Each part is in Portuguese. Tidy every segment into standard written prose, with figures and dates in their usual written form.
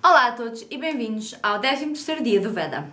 Olá a todos e bem-vindos ao 13º dia do Veda.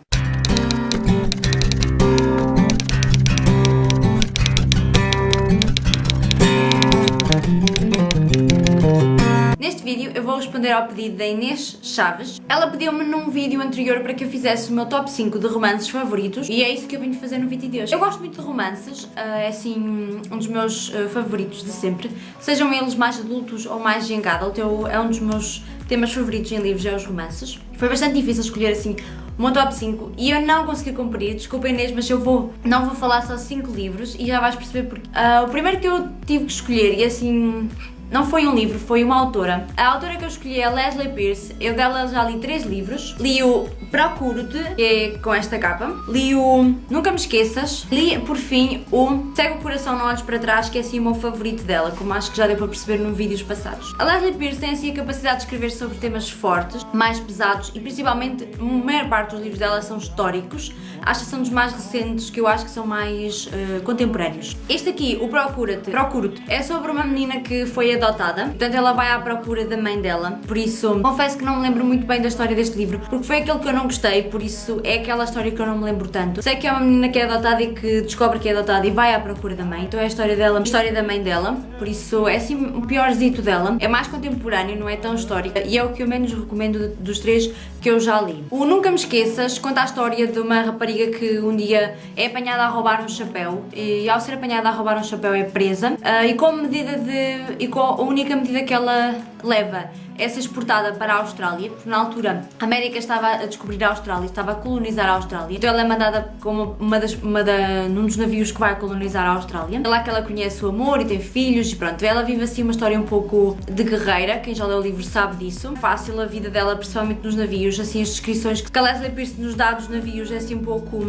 Neste vídeo eu vou responder ao pedido da Inês Chaves. Ela pediu-me num vídeo anterior para que eu fizesse o meu top 5 de romances favoritos e é isso que eu vim fazer no vídeo de hoje. Eu gosto muito de romances, é assim um dos meus favoritos de sempre, sejam eles mais adultos ou mais young adult. É um dos meus temas favoritos em livros, é os romances. Foi bastante difícil escolher assim o meu top 5 e eu não consegui cumprir, desculpa Inês, mas não vou falar só 5 livros e já vais perceber porque. O primeiro que eu tive que escolher, e assim, não foi um livro, foi uma autora. A autora que eu escolhi é a Lesley Pearse. Eu dela já li 3 livros. Li o Procuro-te, que é com esta capa. Li o Nunca Me Esqueças. Li, por fim, o Cego o Coração Não Olhes Para Trás, que é assim o meu favorito dela, como acho que já deu para perceber nos vídeos passados. A Lesley Pearse tem assim a capacidade de escrever sobre temas fortes, mais pesados e principalmente a maior parte dos livros dela são históricos. Acho que são dos mais recentes, que eu acho que são mais contemporâneos. Este aqui, o Procuro-te, é sobre uma menina que foi adotada, portanto ela vai à procura da mãe dela, por isso confesso que não me lembro muito bem da história deste livro, porque foi aquele que eu não gostei, por isso é aquela história que eu não me lembro tanto. Sei que é uma menina que é adotada e que descobre que é adotada e vai à procura da mãe, então é a história dela, a história da mãe dela, por isso é assim o piorzito dela, é mais contemporâneo, não é tão histórico e é o que eu menos recomendo dos 3 que eu já li. O Nunca Me Esqueças conta a história de uma rapariga que um dia é apanhada a roubar um chapéu e ao ser apanhada a roubar um chapéu é presa e a única medida que ela leva é ser exportada para a Austrália, porque na altura a América estava a descobrir a Austrália, estava a colonizar a Austrália, então ela é mandada como num dos navios que vai colonizar a Austrália. É lá que ela conhece o amor e tem filhos e pronto, ela vive assim uma história um pouco de guerreira, quem já leu o livro sabe disso. Fácil a vida dela, principalmente nos navios, assim as descrições que a Lesley Pearse nos dá dos navios é assim um pouco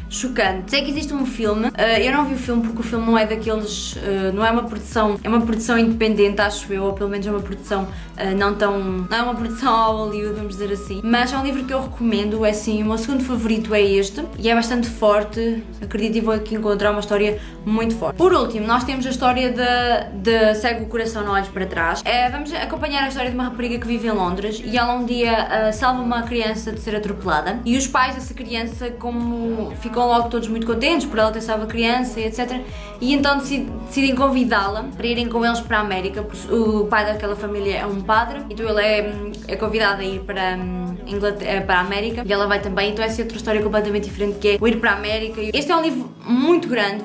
chocante. Sei que existe um filme, eu não vi o filme porque o filme não é daqueles, não é uma produção, é uma produção independente, acho eu, ou pelo menos é uma produção não é uma produção ao Hollywood, vamos dizer assim, mas é um livro que eu recomendo, é assim, o meu segundo favorito é este e é bastante forte, acredito, e vou aqui encontrar uma história muito forte. Por último, nós temos a história de Cego o Coração Não Olhes Para Trás. Vamos acompanhar a história de uma rapariga que vive em Londres e ela um dia salva uma criança de ser atropelada e os pais dessa criança, como ficam logo todos muito contentes por ela ter salvo a criança e etc. E então decidem convidá-la para irem com eles para a América. O pai daquela família é um padre, então ele é convidado a ir para a América e ela vai também, então essa é outra história completamente diferente, que é o ir para a América. Este é um livro muito grande,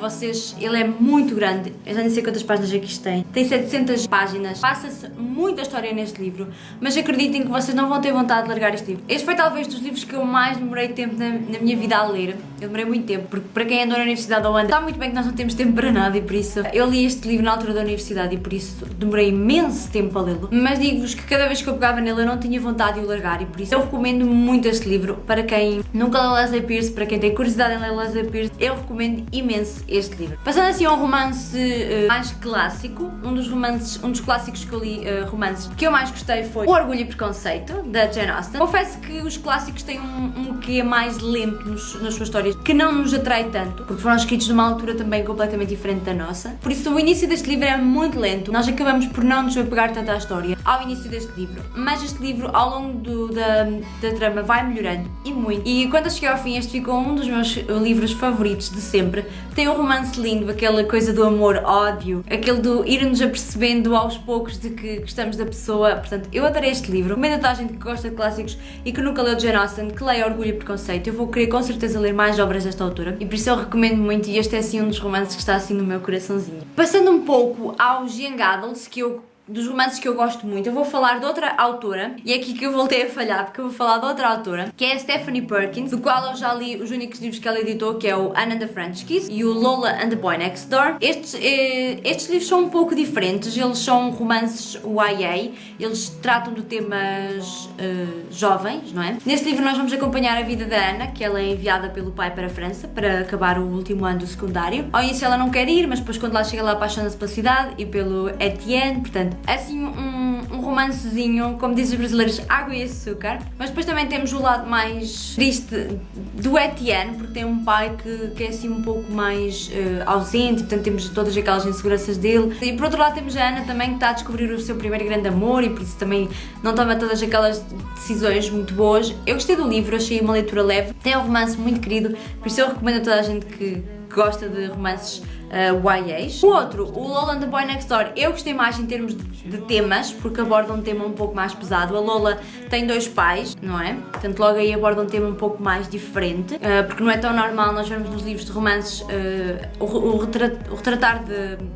ele é muito grande, eu já nem sei quantas páginas é que isto tem 700 páginas, passa-se muita história neste livro, mas acreditem que vocês não vão ter vontade de largar este livro. Este foi talvez dos livros que eu mais demorei tempo na minha vida a ler, eu demorei muito tempo, porque para quem andou na universidade ou anda, sabe muito bem que nós não temos tempo para nada e por isso eu li este livro na altura da universidade e por isso demorei imenso tempo a lê-lo, mas digo-vos que cada vez que eu pegava nele eu não tinha vontade de o largar e por isso eu recomendo muito este livro para quem nunca leu Lesley Pearse, para quem tem curiosidade em ler Lesley Pearse, eu recomendo imenso este livro. Passando assim a um romance mais clássico, um dos clássicos que eu li, romances que eu mais gostei foi O Orgulho e Preconceito, da Jane Austen. Confesso que os clássicos têm um quê mais lento nas suas histórias, que não nos atrai tanto, porque foram escritos numa altura também completamente diferente da nossa. Por isso o início deste livro é muito lento, nós acabamos por não nos apegar tanto à história ao início deste livro, mas este livro ao longo da trama vai melhorando e muito. E quando eu cheguei ao fim, este ficou um dos meus livros favoritos de sempre. Tem um romance lindo, aquela coisa do amor-ódio, aquele do ir-nos apercebendo aos poucos de que gostamos da pessoa. Portanto, eu adorei este livro. Recomendo a toda a gente que gosta de clássicos e que nunca leu Jane Austen, que leia Orgulho e Preconceito. Eu vou querer com certeza ler mais obras desta autora e por isso eu recomendo muito e este é assim um dos romances que está assim no meu coraçãozinho. Passando um pouco aos young adults, dos romances que eu gosto muito, eu vou falar de outra autora, e é aqui que eu voltei a falhar, porque eu vou falar de outra autora, que é a Stephanie Perkins, do qual eu já li os únicos livros que ela editou, que é o Anne and the French Kiss e o Lola and the Boy Next Door. Estes livros são um pouco diferentes, eles são romances YA, eles tratam de temas jovens, não é? Neste livro nós vamos acompanhar a vida da Ana, que ela é enviada pelo pai para a França, para acabar o último ano do secundário. Ao início ela não quer ir, mas depois quando lá chega ela apaixona-se pela cidade e pelo Etienne, portanto É assim um romancezinho, como dizem os brasileiros, água e açúcar. Mas depois também temos o lado mais triste do Etienne, porque tem um pai que é assim um pouco mais ausente, portanto temos todas aquelas inseguranças dele. E por outro lado temos a Ana também, que está a descobrir o seu primeiro grande amor e por isso também não toma todas aquelas decisões muito boas. Eu gostei do livro, achei uma leitura leve, tem um romance muito querido, por isso eu recomendo a toda a gente que gosta de romances YAs. O outro, o Lola and the Boy Next Door, eu gostei mais em termos de temas, porque aborda um tema um pouco mais pesado. A Lola tem 2 pais, não é? Portanto, logo aí aborda um tema um pouco mais diferente, porque não é tão normal nós vermos nos livros de romances o retratar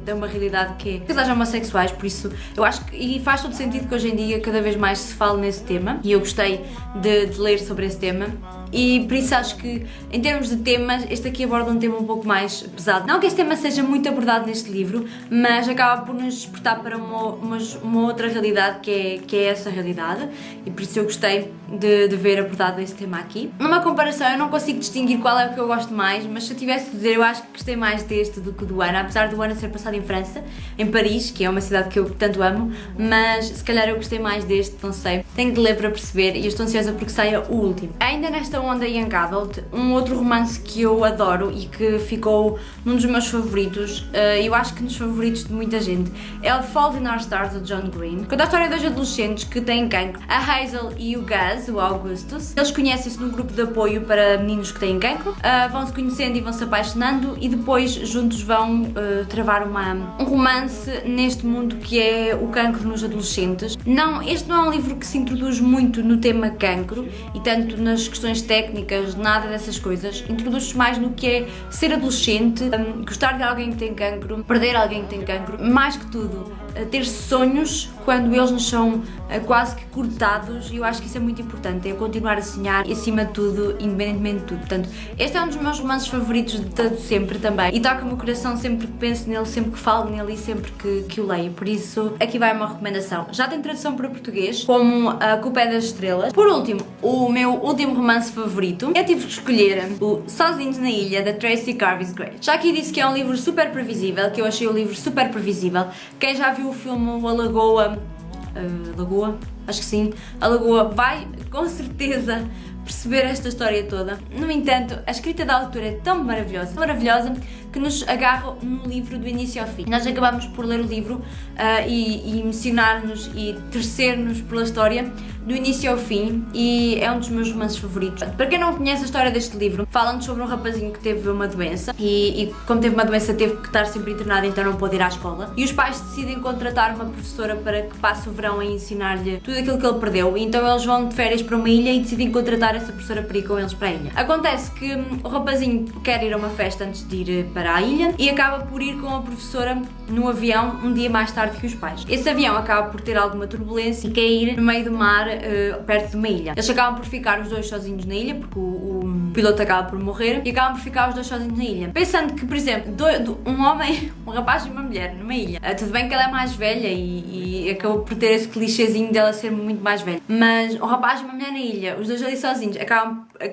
de uma realidade que é casais homossexuais, por isso eu acho que, e faz todo sentido que hoje em dia cada vez mais se fale nesse tema, e eu gostei de ler sobre esse tema. E por isso acho que, em termos de temas, este aqui aborda um tema um pouco mais pesado. Não que este tema seja muito abordado neste livro, mas acaba por nos despertar para uma outra realidade que é essa realidade, e por isso eu gostei de ver abordado esse tema aqui. Numa comparação, eu não consigo distinguir qual é o que eu gosto mais, mas se eu tivesse de dizer, eu acho que gostei mais deste do que do Ana, apesar do Ana ser passado em França, em Paris, que é uma cidade que eu tanto amo, mas se calhar eu gostei mais deste, não sei. Tenho de ler para perceber e eu estou ansiosa porque saia o último. Ainda nesta onda Young Adult, um outro romance que eu adoro e que ficou num dos meus favoritos, eu acho que nos favoritos de muita gente, é o Fault in Our Stars, de John Green. Conta a história de 2 adolescentes que têm cancro, a Hazel e o Gus, o Augustus. Eles conhecem-se num grupo de apoio para meninos que têm cancro, vão se conhecendo e vão se apaixonando e depois juntos vão travar um romance neste mundo que é o cancro nos adolescentes. Este não é um livro que se introduz muito no tema cancro e tanto nas questões técnicas, nada dessas coisas. Introduz-se mais no que é ser adolescente, gostar de alguém que tem cancro, perder alguém que tem cancro, mais que tudo, ter sonhos quando eles nos são quase que cortados, e eu acho que isso é muito importante, é continuar a sonhar e acima de tudo, independentemente de tudo. Portanto, este é um dos meus romances favoritos de sempre também, e toca o meu coração sempre que penso nele, sempre que falo nele e sempre que o leio, por isso aqui vai uma recomendação. Já tem tradução para português, como A Culpa é das Estrelas. Por último, o meu último romance favorito, eu tive que escolher o Sozinhos na Ilha, da Tracy Carvis Gray. Já aqui disse que é um livro super previsível, que eu achei o livro super previsível. Quem já viu o filme A Lagoa, acho que sim, A Lagoa, vai com certeza perceber esta história toda. No entanto, a escrita da autora é tão maravilhosa, que nos agarra no livro do início ao fim. Nós acabamos por ler o livro e emocionar-nos e tercer-nos pela história do início ao fim, e é um dos meus romances favoritos. Para quem não conhece a história deste livro, fala-nos sobre um rapazinho que teve uma doença e como teve uma doença teve que estar sempre internado, então não pôde ir à escola, e os pais decidem contratar uma professora para que passe o verão a ensinar-lhe tudo aquilo que ele perdeu, e então eles vão de férias para uma ilha e decidem contratar essa professora para ir com eles para a ilha. Acontece que o rapazinho quer ir a uma festa antes de ir para a ilha e acaba por ir com a professora no avião um dia mais tarde que os pais. Esse avião acaba por ter alguma turbulência e cair no meio do mar, perto de uma ilha. Eles acabam por ficar os dois sozinhos na ilha, porque o piloto acaba por morrer, e acabam por ficar os dois sozinhos na ilha. Pensando que, por exemplo, um homem, um rapaz e uma mulher numa ilha, tudo bem que ela é mais velha e acabou por ter esse clichêzinho dela ser muito mais velha, mas um rapaz e uma mulher na ilha, os dois ali sozinhos,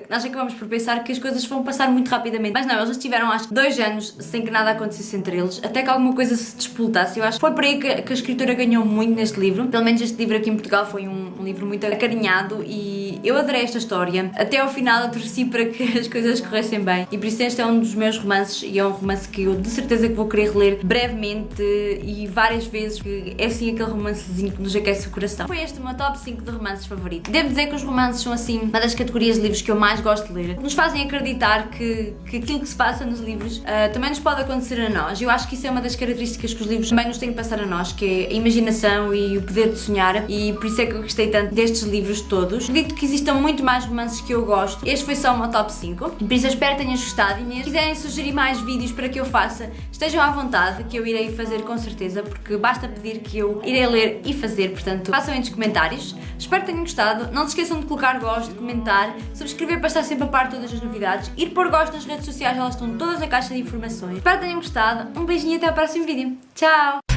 nós acabamos por pensar que as coisas vão passar muito rapidamente, mas não, eles estiveram acho que 2 anos sem que nada acontecesse entre eles, até que alguma coisa se despoltasse. Eu acho que foi por aí que a escritora ganhou muito neste livro. Pelo menos este livro aqui em Portugal foi um livro muito acarinhado e eu adorei esta história. Até ao final eu torci para que as coisas corressem bem, e por isso este é um dos meus romances, e é um romance que eu de certeza que vou querer reler brevemente e várias vezes, porque é assim aquele romancezinho que nos aquece o coração. Foi este o meu top 5 de romances favoritos. Devo dizer que os romances são assim uma das categorias de livros que eu mais gosto de ler. Nos fazem acreditar que aquilo que se passa nos livros também nos pode acontecer a nós. Eu acho que isso é uma das características que os livros também nos têm que passar a nós, que é a imaginação e o poder de sonhar, e por isso é que eu gostei tanto destes livros todos. Acredito que existam muito mais romances que eu gosto. Este foi só o meu top 5, por isso eu espero que tenhas gostado, e se quiserem sugerir mais vídeos para que eu faça, estejam à vontade, que eu irei fazer com certeza, porque basta pedir que eu irei ler e fazer, portanto façam aí nos comentários. Espero que tenham gostado, não se esqueçam de colocar gosto, comentar, subscrever para estar sempre a par de todas as novidades, ir pôr gosto nas redes sociais, elas estão todas na caixa de informações. Espero que tenham gostado, um beijinho e até ao próximo vídeo. Tchau!